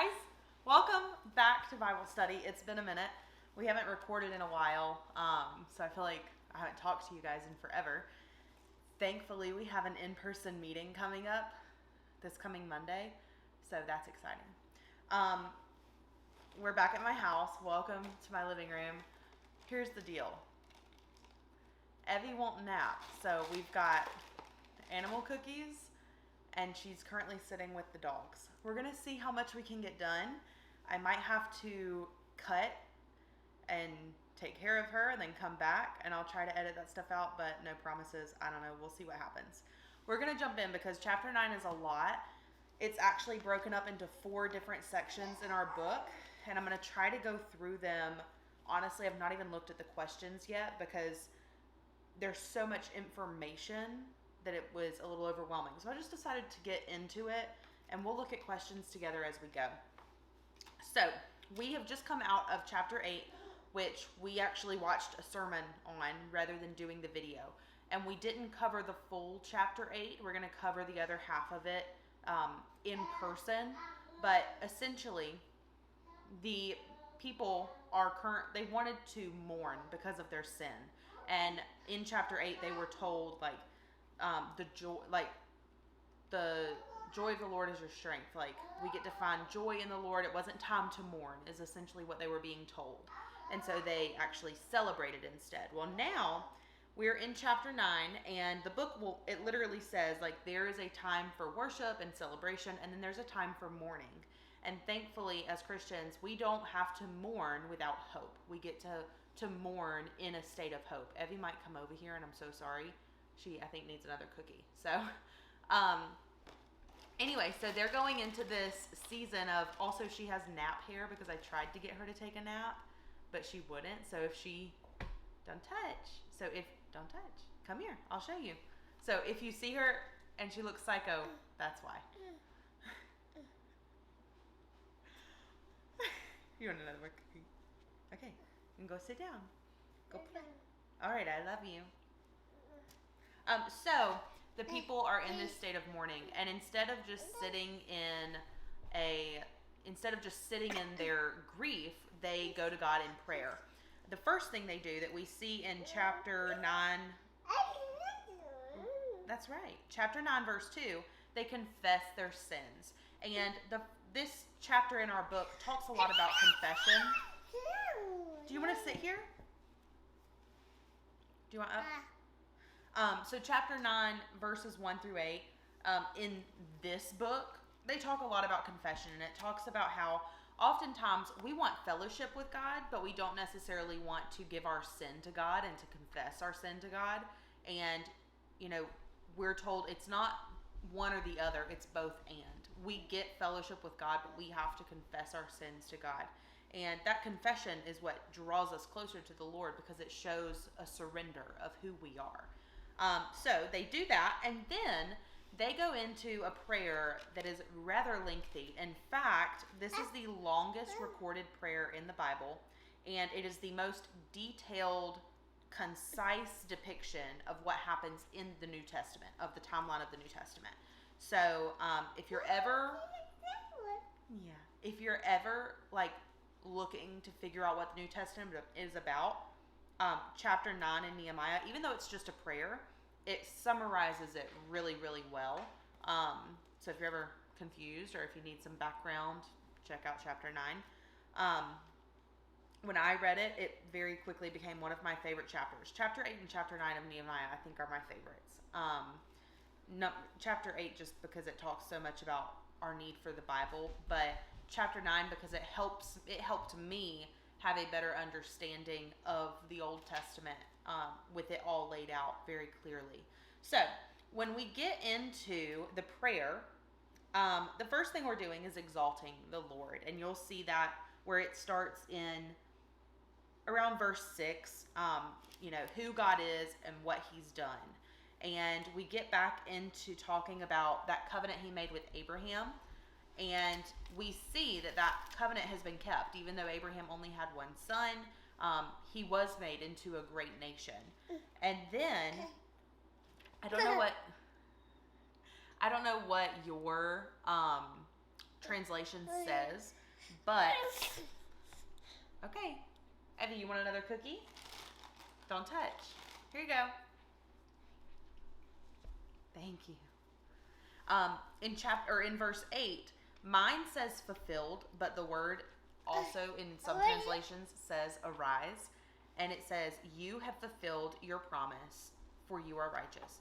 guys, welcome back to Bible study. It's been a minute. We haven't recorded in a while, so I feel like I haven't talked to you guys in forever. Thankfully, we have an in-person meeting coming up this coming Monday, so that's exciting. We're back at my house. Welcome to my living room. Here's the deal. Evie won't nap, so we've got animal cookies, and she's currently sitting with the dogs. We're gonna see how much we can get done. I might have to cut and take care of her and then come back, and I'll try to edit that stuff out, but no promises. I don't know. We'll see what happens. We're gonna jump in because chapter 9 is a lot. It's actually broken up into 4 different sections in our book, and I'm gonna try to go through them. Honestly, I've not even looked at the questions yet because there's so much information that it was a little overwhelming. So I just decided to get into it, and we'll look at questions together as we go. So we have just come out of chapter 8, which we actually watched a sermon on rather than doing the video. And we didn't cover the full chapter 8. We're going to cover the other half of it in person. But essentially, the people they wanted to mourn because of their sin. And in chapter 8, they were told, the joy of the Lord is your strength. Like, we get to find joy in the Lord. It wasn't time to mourn, is essentially what they were being told. And so they actually celebrated instead. Well, now we're in chapter 9, and the book it literally says, there is a time for worship and celebration, and then there's a time for mourning. And thankfully, as Christians, we don't have to mourn without hope. We get to mourn in a state of hope. Evie might come over here, and I'm so sorry. She, I think, needs another cookie. So, anyway, so they're going into this season of, also she has nap hair because I tried to get her to take a nap, but she wouldn't. So don't touch, come here, I'll show you. So if you see her and she looks psycho, that's why. You want another cookie? Okay, you can go sit down. Go play. All right, I love you. So the people are in this state of mourning, and instead of just sitting in their grief, they go to God in prayer. The first thing they do that we see in chapter 9, that's right, chapter 9 verse 2, they confess their sins. And this chapter in our book talks a lot about confession. Do you want to sit here? Do you want up? So chapter 9, verses 1 through 8, in this book, they talk a lot about confession, and it talks about how oftentimes we want fellowship with God, but we don't necessarily want to give our sin to God and to confess our sin to God. And, we're told it's not one or the other, it's both and. We get fellowship with God, but we have to confess our sins to God. And that confession is what draws us closer to the Lord because it shows a surrender of who we are. So they do that, and then they go into a prayer that is rather lengthy. In fact, this is the longest recorded prayer in the Bible, and it is the most detailed, concise depiction of what happens in the New Testament, of the timeline of the New Testament. So if you're ever looking to figure out what the New Testament is about, chapter 9 in Nehemiah, even though it's just a prayer, it summarizes it really, really well. So if you're ever confused or if you need some background, check out chapter 9. When I read it, it very quickly became one of my favorite chapters. Chapter 8 and chapter 9 of Nehemiah, I think, are my favorites. Chapter 8 just because it talks so much about our need for the Bible, but chapter 9 because it helped me have a better understanding of the Old Testament with it all laid out very clearly. So when we get into the prayer, the first thing we're doing is exalting the Lord. And you'll see that where it starts in around verse 6, who God is and what he's done. And we get back into talking about that covenant he made with Abraham. And we see that covenant has been kept. Even though Abraham only had one son, he was made into a great nation. And then, I don't know what your translation says. But, okay. Evie, you want another cookie? Don't touch. Here you go. Thank you. In verse 8, mine says fulfilled, but the word also in some translations says arise. And it says, you have fulfilled your promise, for you are righteous.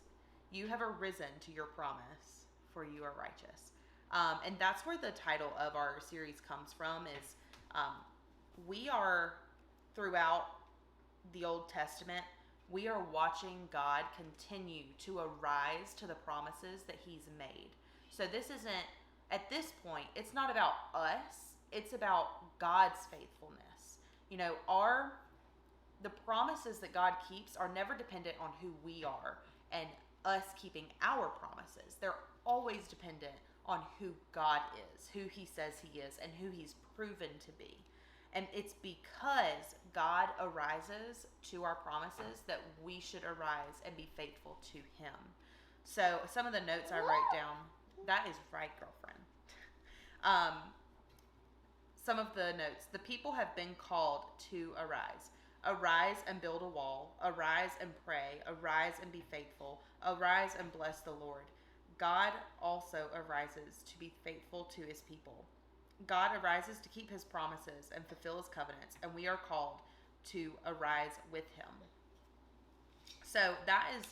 You have arisen to your promise, for you are righteous. And that's where the title of our series comes from, is we are, throughout the Old Testament, we are watching God continue to arise to the promises that he's made. So this isn't, at this point, it's not about us, it's about God's faithfulness. You know, the promises that God keeps are never dependent on who we are and us keeping our promises. They're always dependent on who God is, who he says he is, and who he's proven to be. And it's because God arises to our promises that we should arise and be faithful to him. So some of the notes I write down, that is right, girlfriend. Some of the notes, the people have been called to arise. Arise and build a wall. Arise and pray. Arise and be faithful. Arise and bless the Lord. God also arises to be faithful to his people. God arises to keep his promises and fulfill his covenants, and we are called to arise with him. So that is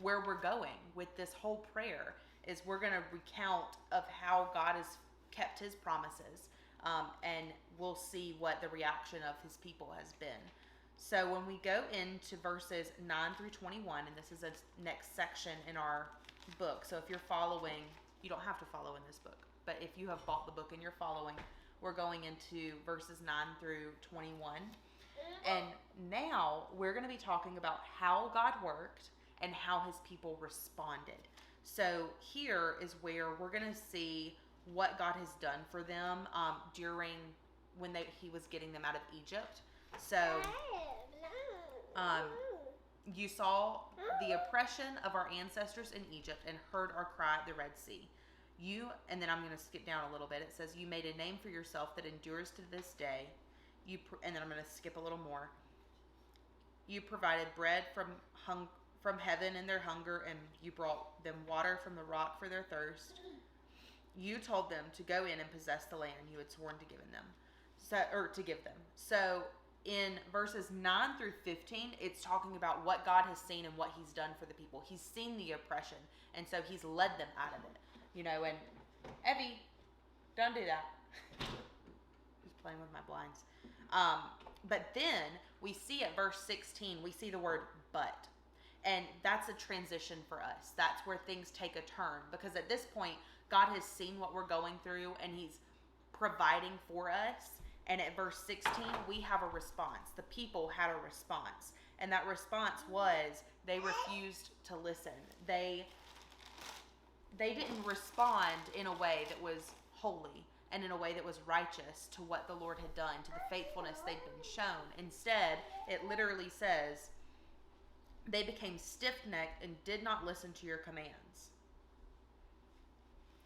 where we're going with this whole prayer, is we're going to recount of how God has kept his promises, and we'll see what the reaction of his people has been. So when we go into verses 9 through 21, and this is the next section in our book, so if you're following, you don't have to follow in this book, but if you have bought the book and you're following, we're going into verses 9 through 21. And now we're going to be talking about how God worked and how his people responded. So here is where we're going to see what God has done for them during when he was getting them out of Egypt. So you saw the oppression of our ancestors in Egypt and heard our cry at the Red Sea. And then I'm going to skip down a little bit. It says, you made a name for yourself that endures to this day. And then I'm going to skip a little more. You provided bread from heaven in their hunger, and you brought them water from the rock for their thirst. You told them to go in and possess the land you had sworn to give them. So in verses 9 through 15, it's talking about what God has seen and what he's done for the people. He's seen the oppression, and so he's led them out of it. You know, and Evie, don't do that. He's playing with my blinds. But then we see at verse 16, we see the word but. And that's a transition for us. That's where things take a turn. Because at this point, God has seen what we're going through and he's providing for us. And at verse 16, we have a response. The people had a response. And that response was they refused to listen. They didn't respond in a way that was holy and in a way that was righteous to what the Lord had done, to the faithfulness they'd been shown. Instead, it literally says, they became stiff-necked and did not listen to your commands.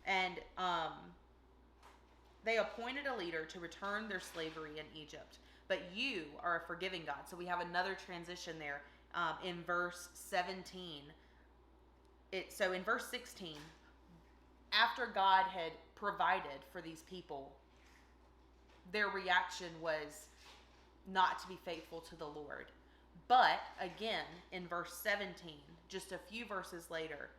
And they appointed a leader to return their slavery in Egypt. But you are a forgiving God. So we have another transition there in verse 17. So in verse 16, after God had provided for these people, their reaction was not to be faithful to the Lord. But again, in verse 17, just a few verses later,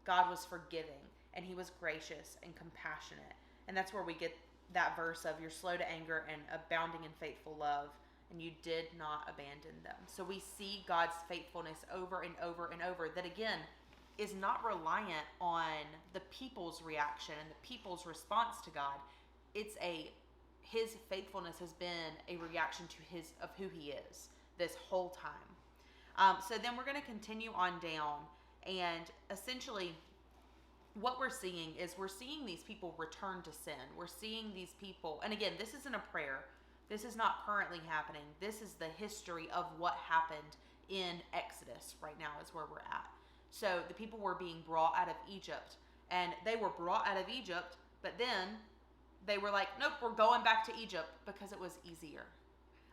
God was forgiving and he was gracious and compassionate. And that's where we get that verse of you're slow to anger and abounding in faithful love, and you did not abandon them. So we see God's faithfulness over and over and over, that again is not reliant on the people's reaction and the people's response to God. It's his faithfulness has been a reaction to who he is this whole time. So then we're going to continue on down, and essentially what we're seeing is we're seeing these people return to sin. We're seeing these people, and again, this isn't a prayer. This is not currently happening. This is the history of what happened in Exodus right now is where we're at. So the people were being brought out of Egypt, and they were brought out of Egypt But then they were like, nope, we're going back to Egypt because it was easier.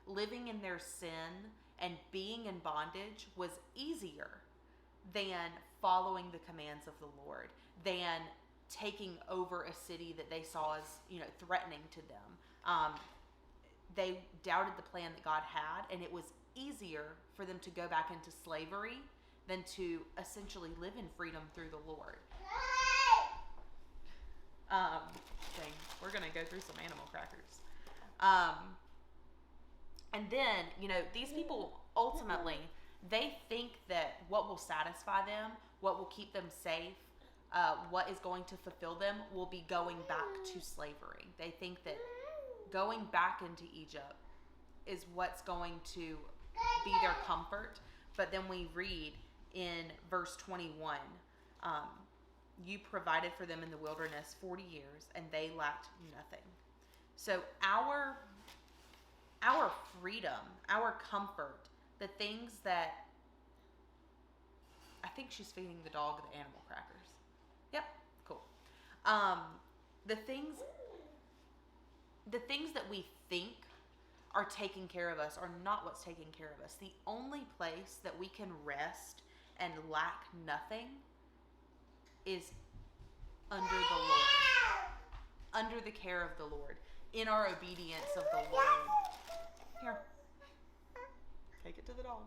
Living in their sin and being in bondage was easier than following the commands of the Lord, than taking over a city that they saw as, threatening to them. They doubted the plan that God had, and it was easier for them to go back into slavery than to essentially live in freedom through the Lord. Dang, we're going to go through some animal crackers. And then, these people ultimately, they think that what will satisfy them, what will keep them safe, what is going to fulfill them will be going back to slavery. They think that going back into Egypt is what's going to be their comfort. But then we read in verse 21, you provided for them in the wilderness 40 years, and they lacked nothing. So our freedom, our comfort, the things that, I think she's feeding the dog the animal crackers. Yep, cool. The things that we think are taking care of us are not what's taking care of us. The only place that we can rest and lack nothing is under the Lord, under the care of the Lord, in our obedience of the Lord. Here, take it to the dog.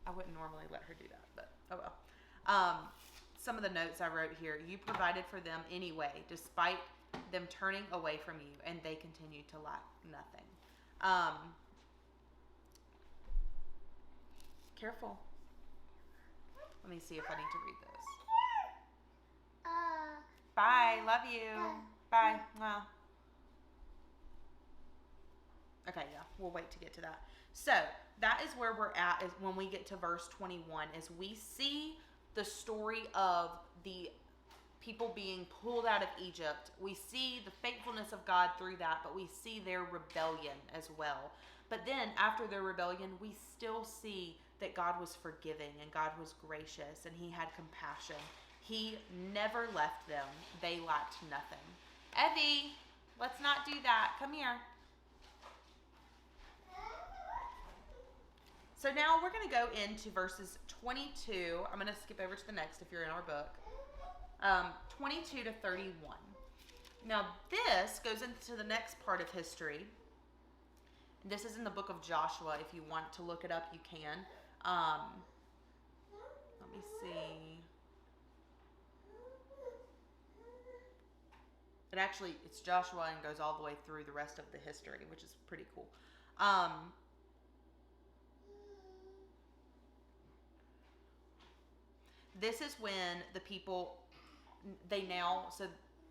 I wouldn't normally let her do that, but oh well. Some of the notes I wrote here: you provided for them anyway, despite them turning away from you, and they continue to lack nothing. Careful. Let me see if I need to read this. Bye. Love you. Bye. Well. Okay, yeah. We'll wait to get to that. So, that is where we're at, is when we get to verse 21, is we see the story of the people being pulled out of Egypt. We see the faithfulness of God through that, but we see their rebellion as well. But then, after their rebellion, we still see that God was forgiving and God was gracious and He had compassion. He never left them. They lacked nothing. Evie, let's not do that. Come here. So now we're going to go into verses 22. I'm going to skip over to the next if you're in our book. 22 to 31. Now this goes into the next part of history. This is in the book of Joshua. If you want to look it up, you can. Let me see. It's Joshua and goes all the way through the rest of the history, which is pretty cool. This is when the people, so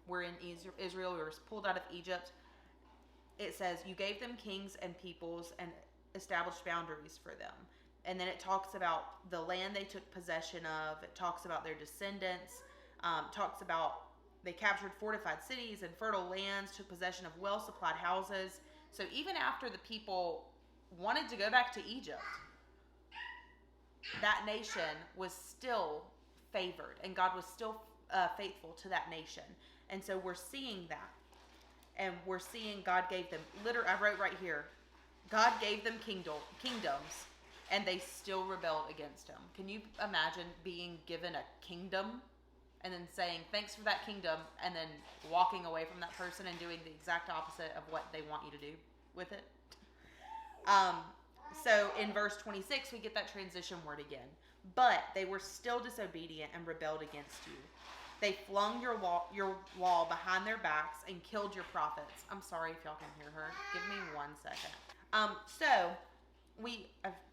we're in Israel, we were pulled out of Egypt. It says, you gave them kings and peoples and established boundaries for them. And then it talks about the land they took possession of. It talks about their descendants. Talks about they captured fortified cities and fertile lands, took possession of well-supplied houses. So even after the people wanted to go back to Egypt, that nation was still favored, and God was still faithful to that nation. And so we're seeing that. And we're seeing God gave them, I wrote right here, God gave them kingdoms, and they still rebelled against Him. Can you imagine being given a kingdom and then saying, thanks for that kingdom, and then walking away from that person and doing the exact opposite of what they want you to do with it? So in verse 26, we get that transition word again. But they were still disobedient and rebelled against you. They flung your wall behind their backs and killed your prophets. I'm sorry if y'all can hear her. Give me 1 second.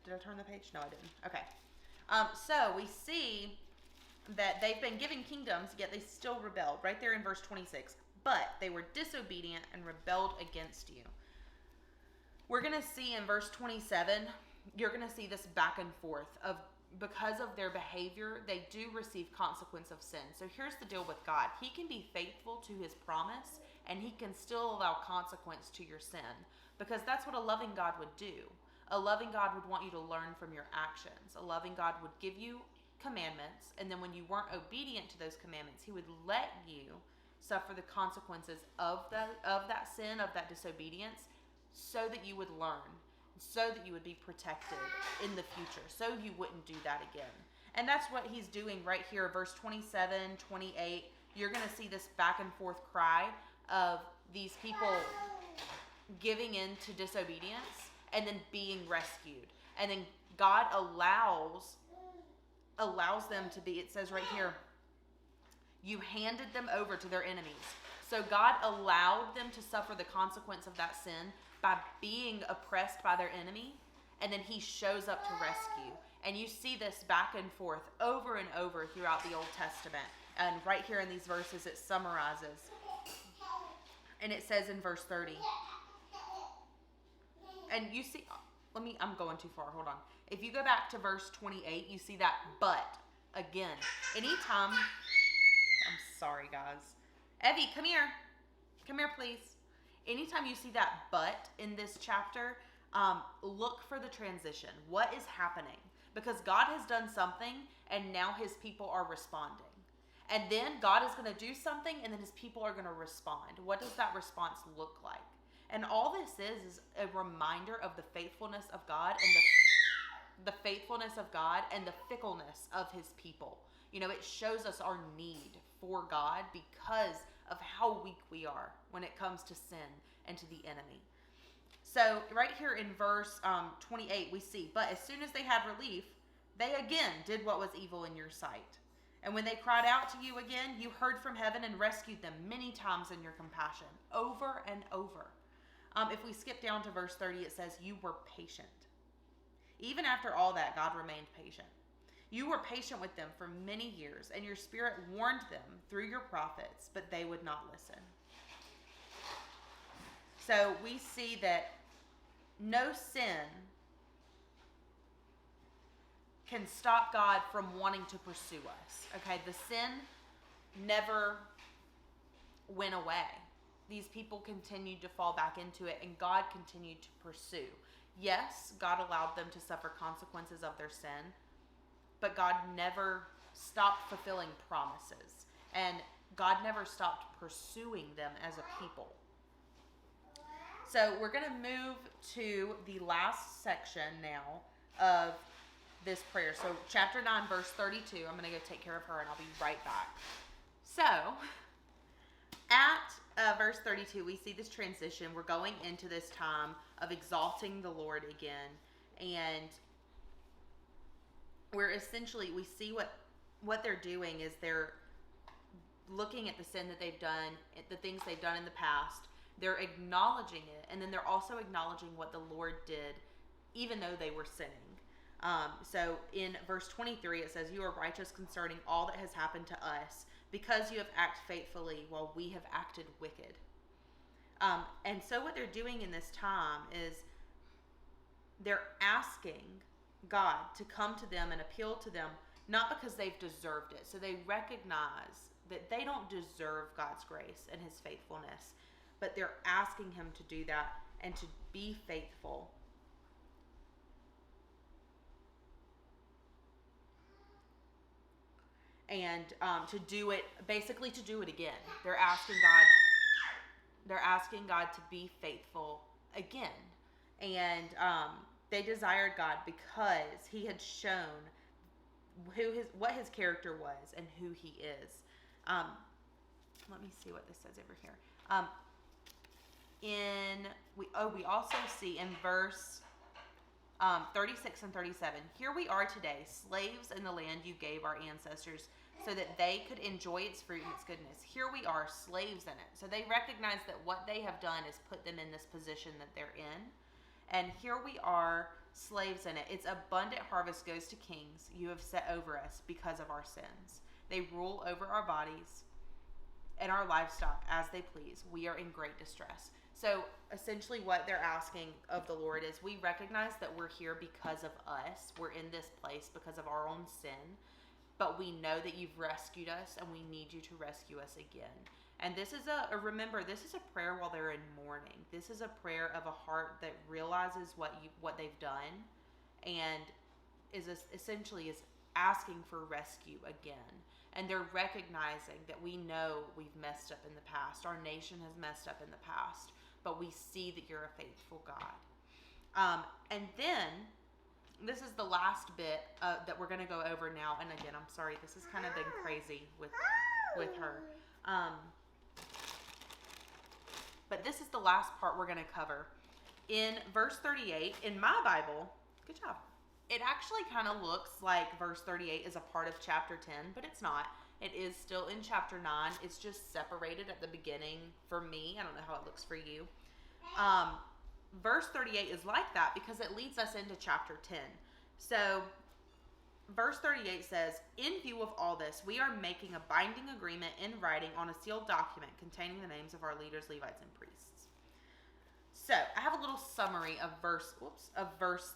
Did I turn the page? No, I didn't. Okay. So we see that they've been given kingdoms, yet they still rebelled. Right there in verse 26. But they were disobedient and rebelled against you. We're going to see in verse 27, you're going to see this back and forth of, because of their behavior, they do receive consequence of sin. So here's the deal with God. He can be faithful to His promise, and He can still allow consequence to your sin, because that's what a loving God would do. A loving God would want you to learn from your actions. A loving God would give you commandments, and then when you weren't obedient to those commandments, He would let you suffer the consequences of that sin, of that disobedience, so that you would learn, so that you would be protected in the future, so you wouldn't do that again. And that's what he's doing right here, verse 27, 28. You're going to see this back and forth cry of these people giving in to disobedience and then being rescued. And then God allows them to be, it says right here, you handed them over to their enemies. So God allowed them to suffer the consequence of that sin by being oppressed by their enemy, and then he shows up to rescue. And you see this back and forth over and over throughout the Old Testament. And right here in these verses, it summarizes. And it says in verse 30. And you see, I'm going too far, hold on. If you go back to verse 28, you see that but again. Anytime, I'm sorry guys. Evie, come here. Come here, please. Anytime you see that but in this chapter, look for the transition. What is happening? Because God has done something and now his people are responding. And then God is going to do something and then his people are going to respond. What does that response look like? And all this is a reminder of the faithfulness of God and the faithfulness of God and the fickleness of his people. You know, it shows us our need for God because of how weak we are when it comes to sin and to the enemy. So right here in verse 28, we see, but as soon as they had relief, they again did what was evil in your sight. And when they cried out to you again, you heard from heaven and rescued them many times in your compassion, over and over. If we skip down to verse 30, it says, you were patient. Even after all that, God remained patient. You were patient with them for many years, and your spirit warned them through your prophets, but they would not listen. So we see that no sin can stop God from wanting to pursue us. Okay, the sin never went away. These people continued to fall back into it, and God continued to pursue. Yes, God allowed them to suffer consequences of their sin, but God never stopped fulfilling promises, and God never stopped pursuing them as a people. So we're going to move to the last section now of this prayer. So chapter 9, verse 32, I'm going to go take care of her and I'll be right back. So at verse 32, we see this transition. We're going into this time of exalting the Lord again. And we're essentially, we see what they're doing is they're looking at the sin that they've done, the things they've done in the past. They're acknowledging it, and then they're also acknowledging what the Lord did, even though they were sinning. So in verse 23, it says, you are righteous concerning all that has happened to us, because you have acted faithfully while we have acted wicked. And so what they're doing in this time is they're asking God to come to them and appeal to them, not because they've deserved it. So they recognize that they don't deserve God's grace and his faithfulness, but they're asking him to do that and to be faithful. And to do it, basically to do it again. They're asking God to be faithful again. And they desired God because he had shown what his character was and who he is. Let me see what this says over here. We also see in verse 36 and 37, here we are today, slaves in the land you gave our ancestors so that they could enjoy its fruit and its goodness. Here we are, slaves in it. So they recognize that what they have done is put them in this position that they're in. And here we are, slaves in it. Its abundant harvest goes to kings you have set over us because of our sins. They rule over our bodies and our livestock as they please. We are in great distress. So essentially what they're asking of the Lord is, we recognize that we're here because of us. We're in this place because of our own sin. But we know that you've rescued us and we need you to rescue us again. And this is remember, this is a prayer while they're in mourning. This is a prayer of a heart that realizes what they've done and essentially is asking for rescue again. And they're recognizing that we know we've messed up in the past. Our nation has messed up in the past. But we see that you're a faithful God. And then, this is the last bit that we're going to go over now. And again, I'm sorry, this has kind of been crazy with her. But this is the last part we're going to cover. In verse 38, in my Bible, good job. It actually kind of looks like verse 38 is a part of chapter 10, but it's not. It is still in chapter 9. It's just separated at the beginning for me. I don't know how it looks for you. Verse 38 is like that because it leads us into chapter 10. So, verse 38 says, in view of all this, we are making a binding agreement in writing on a sealed document containing the names of our leaders, Levites, and priests. So, I have a little summary of verse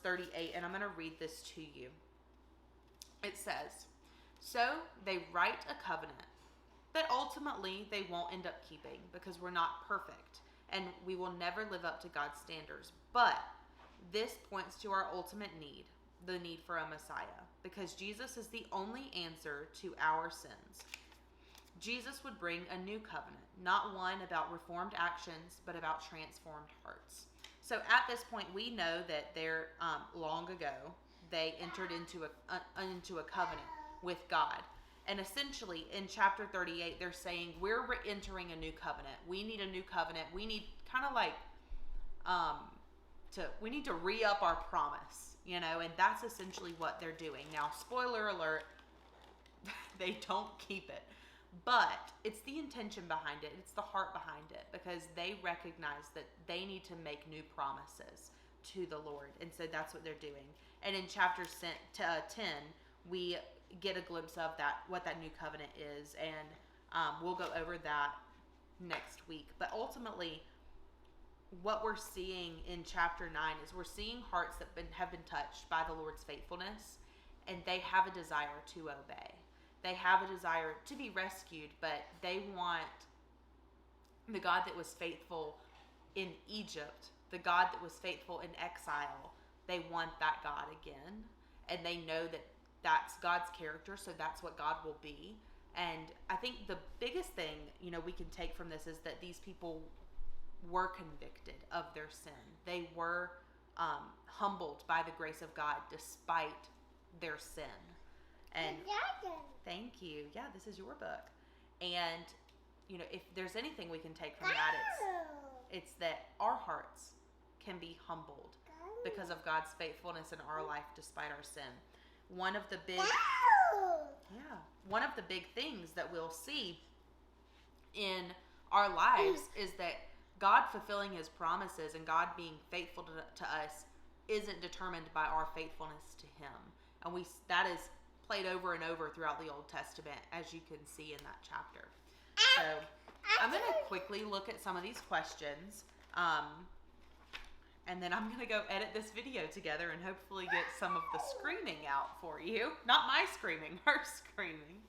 38, and I'm going to read this to you. It says, so they write a covenant that ultimately they won't end up keeping because we're not perfect and we will never live up to God's standards. But this points to our ultimate need, the need for a Messiah, because Jesus is the only answer to our sins. Jesus would bring a new covenant, not one about reformed actions, but about transformed hearts. So at this point, we know that there, long ago, they entered into a covenant with God. And essentially, in chapter 38, they're saying, we're entering a new covenant. We need a new covenant. We need kind of like, we need to re-up our promise, you know, and that's essentially what they're doing. Now, spoiler alert, they don't keep it. But it's the intention behind it. It's the heart behind it, because they recognize that they need to make new promises to the Lord. And so that's what they're doing. And in chapter 10, we get a glimpse of that, what that new covenant is. And we'll go over that next week. But ultimately, what we're seeing in chapter 9 is we're seeing hearts that have been touched by the Lord's faithfulness, and they have a desire to obey. They have a desire to be rescued, but they want the God that was faithful in Egypt, the God that was faithful in exile. They want that God again, and they know that that's God's character, so that's what God will be. And I think the biggest thing, you know, we can take from this is that these people were convicted of their sin. They were humbled by the grace of God despite their sin. And thank you. Yeah, this is your book. And, you know, if there's anything we can take from that, it's that our hearts can be humbled because of God's faithfulness in our life despite our sin. One of the big things that we'll see in our lives is that God fulfilling his promises and God being faithful to us isn't determined by our faithfulness to him. And that is played over and over throughout the Old Testament, as you can see in that chapter. So I'm going to quickly look at some of these questions, and then I'm going to go edit this video together and hopefully get some of the screaming out for you. Not my screaming, her screaming.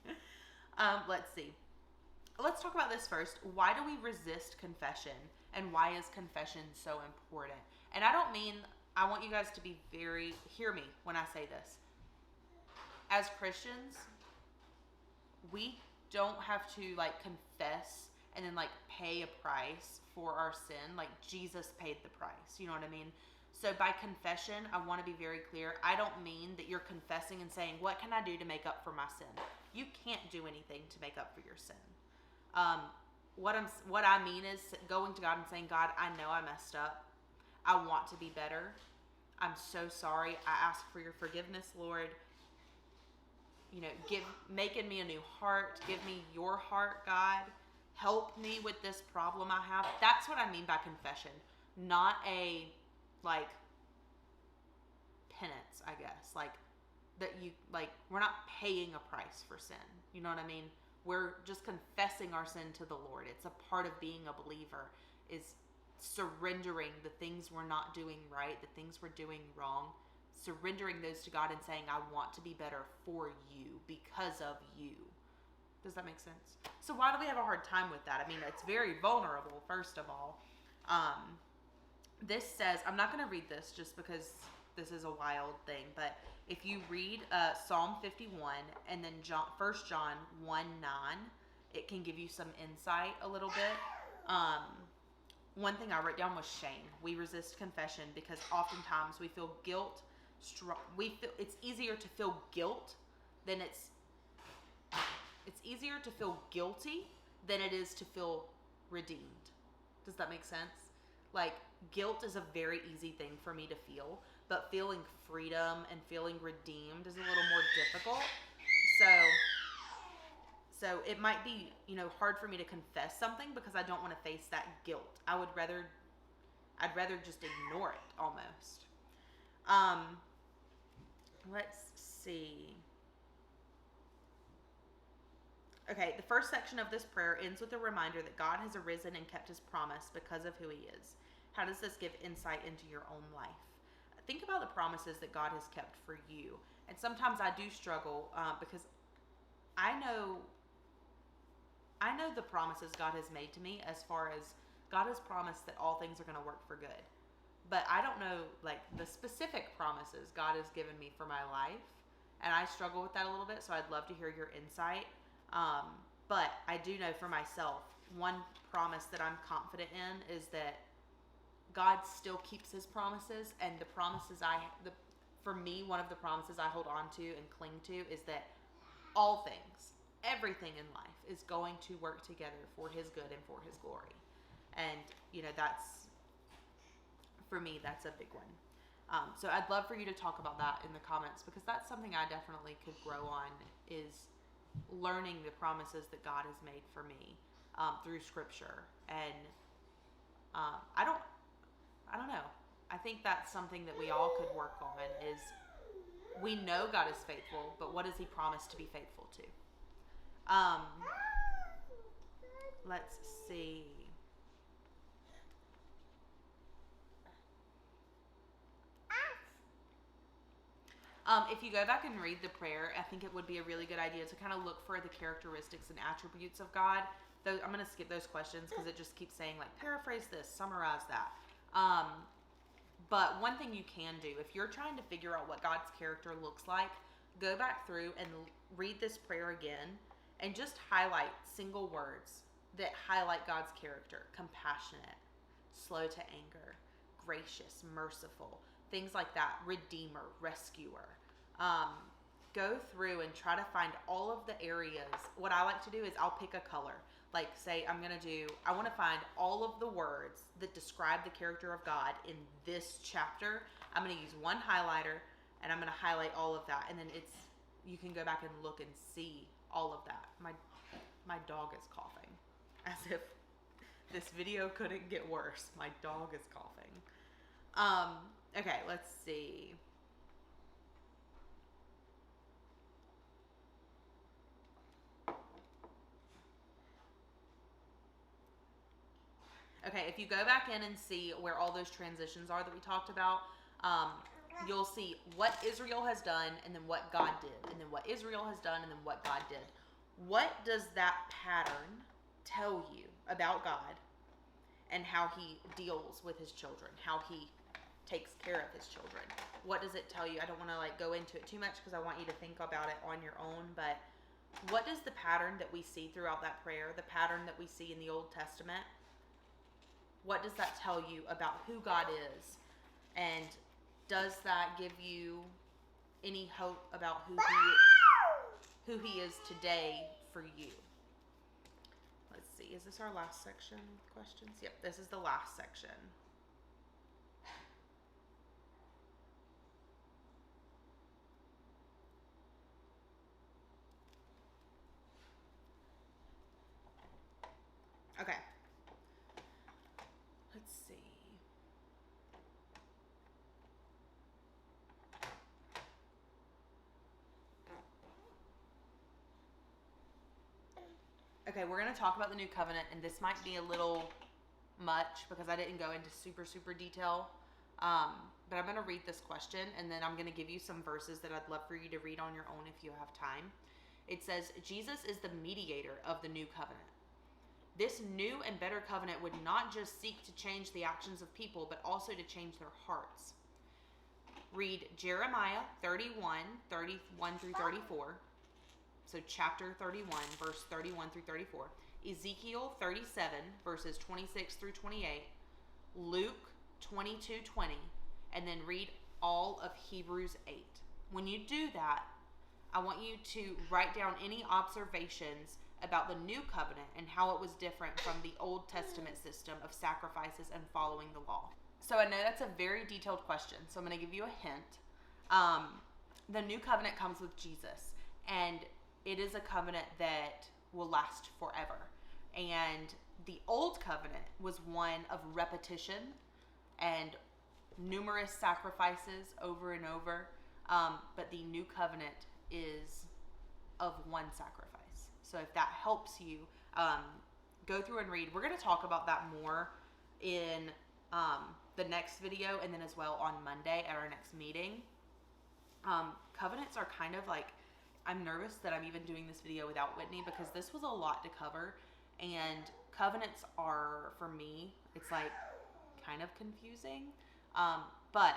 Let's see. Let's talk about this first. Why do we resist confession, and why is confession so important? And I want you guys to hear me when I say this. As Christians, we don't have to confess and then pay a price for our sin. Jesus paid the price. You know what I mean? So by confession, I want to be very clear. I don't mean that you're confessing and saying, what can I do to make up for my sin? You can't do anything to make up for your sin. What I mean is going to God and saying, God, I know I messed up. I want to be better. I'm so sorry. I ask for your forgiveness, Lord. You know, making me a new heart. Give me your heart, God. Help me with this problem I have. That's what I mean by confession. Not a, penance, I guess. We're not paying a price for sin. You know what I mean? We're just confessing our sin to the Lord. It's a part of being a believer, is surrendering the things we're not doing right, the things we're doing wrong, surrendering those to God and saying, I want to be better for you because of you. Does that make sense? So why do we have a hard time with that? I mean, it's very vulnerable, first of all. This says, I'm not going to read this just because this is a wild thing, but if you read Psalm 51 and then 1 John 1:9, it can give you some insight a little bit. One thing I wrote down was shame. We resist confession because oftentimes we feel guilt. It's easier to feel guilt than it's easier to feel guilty than it is to feel redeemed. Does that make sense? Like, guilt is a very easy thing for me to feel, but feeling freedom and feeling redeemed is a little more difficult. So it might be, hard for me to confess something because I don't want to face that guilt. I'd rather just ignore it almost. Let's see. Okay, the first section of this prayer ends with a reminder that God has arisen and kept his promise because of who he is. How does this give insight into your own life? Think about the promises that God has kept for you. And sometimes I do struggle because I know the promises God has made to me, as far as God has promised that all things are going to work for good. But I don't know, like, the specific promises God has given me for my life. And I struggle with that a little bit, so I'd love to hear your insight. But I do know for myself, one promise that I'm confident in is that God still keeps his promises, and the promises for me, one of the promises I hold on to and cling to is that all things, everything in life is going to work together for his good and for his glory. And, for me, that's a big one. So I'd love for you to talk about that in the comments, because that's something I definitely could grow on, is learning the promises that God has made for me through scripture. And I don't know. I think that's something that we all could work on, is we know God is faithful, but what does he promise to be faithful to? Let's see. If you go back and read the prayer, I think it would be a really good idea to kind of look for the characteristics and attributes of God. Though I'm going to skip those questions because it just keeps saying, like, paraphrase this, summarize that. But one thing you can do, if you're trying to figure out what God's character looks like, go back through and read this prayer again and just highlight single words that highlight God's character. Compassionate, slow to anger, gracious, merciful, things like that. Redeemer, rescuer. Go through and try to find all of the areas. What I like to do is I'll pick a color. Like, say I want to find all of the words that describe the character of God in this chapter. I'm going to use one highlighter and I'm going to highlight all of that. And then you can go back and look and see all of that. My dog is coughing, as if this video couldn't get worse. My dog is coughing. Okay, let's see. Okay, if you go back in and see where all those transitions are that we talked about, you'll see what Israel has done and then what God did, and then what Israel has done and then what God did. What does that pattern tell you about God and how he deals with his children, how he takes care of his children? What does it tell you? I don't want to go into it too much because I want you to think about it on your own, but what does the pattern that we see throughout that prayer, the pattern that we see in the Old Testament, what does that tell you about who God is? And does that give you any hope about who he is today for you? Let's see. Is this our last section of questions? Yep, this is the last section. Okay. Let's see. Okay, we're going to talk about the new covenant, and this might be a little much because I didn't go into super detail. But I'm going to read this question, and then I'm going to give you some verses that I'd love for you to read on your own if you have time. It says, Jesus is the mediator of the new covenant. This new and better covenant would not just seek to change the actions of people, but also to change their hearts. read Jeremiah 31, 31 through 34. So chapter 31, verse 31 through 34. Ezekiel 37, verses 26 through 28. Luke 22:20. And then read all of Hebrews 8. When you do that, I want you to write down any observations about the new covenant and how it was different from the Old Testament system of sacrifices and following the law. So I know that's a very detailed question, so I'm going to give you a hint. The new covenant comes with Jesus, and it is a covenant that will last forever. And the old covenant was one of repetition and numerous sacrifices over and over. But the new covenant is of one sacrifice. So if that helps you, go through and read. We're going to talk about that more in the next video, and then as well on Monday at our next meeting. Covenants are kind of like, I'm nervous that I'm even doing this video without Whitney because this was a lot to cover, and covenants are, for me, it's like kind of confusing. But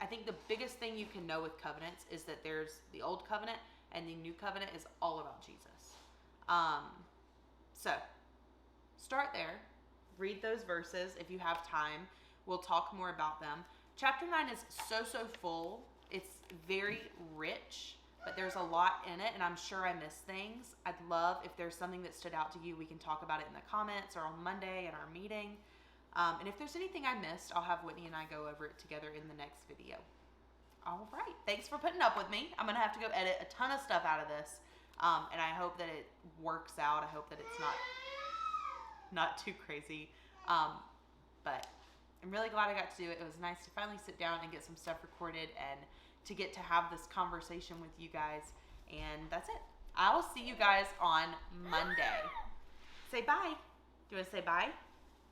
I think the biggest thing you can know with covenants is that there's the old covenant, and the new covenant is all about Jesus. So start there, read those verses if you have time. We'll talk more about them. Chapter 9 is so full. It's very rich, but there's a lot in it, and I'm sure I missed things. I'd love if there's something that stood out to you, we can talk about it in the comments or on Monday in our meeting. And if there's anything I missed, I'll have Whitney and I go over it together in the next video. All right. Thanks for putting up with me. I'm going to have to go edit a ton of stuff out of this. And I hope that it works out. I hope that it's not too crazy. But I'm really glad I got to do it. It was nice to finally sit down and get some stuff recorded and to get to have this conversation with you guys. And that's it. I will see you guys on Monday. Say bye. Do you want to say bye?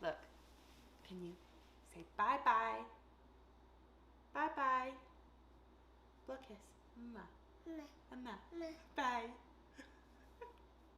Look. Can you say bye-bye? Bye-bye. Blow a kiss. Mwah. Mwah. Bye.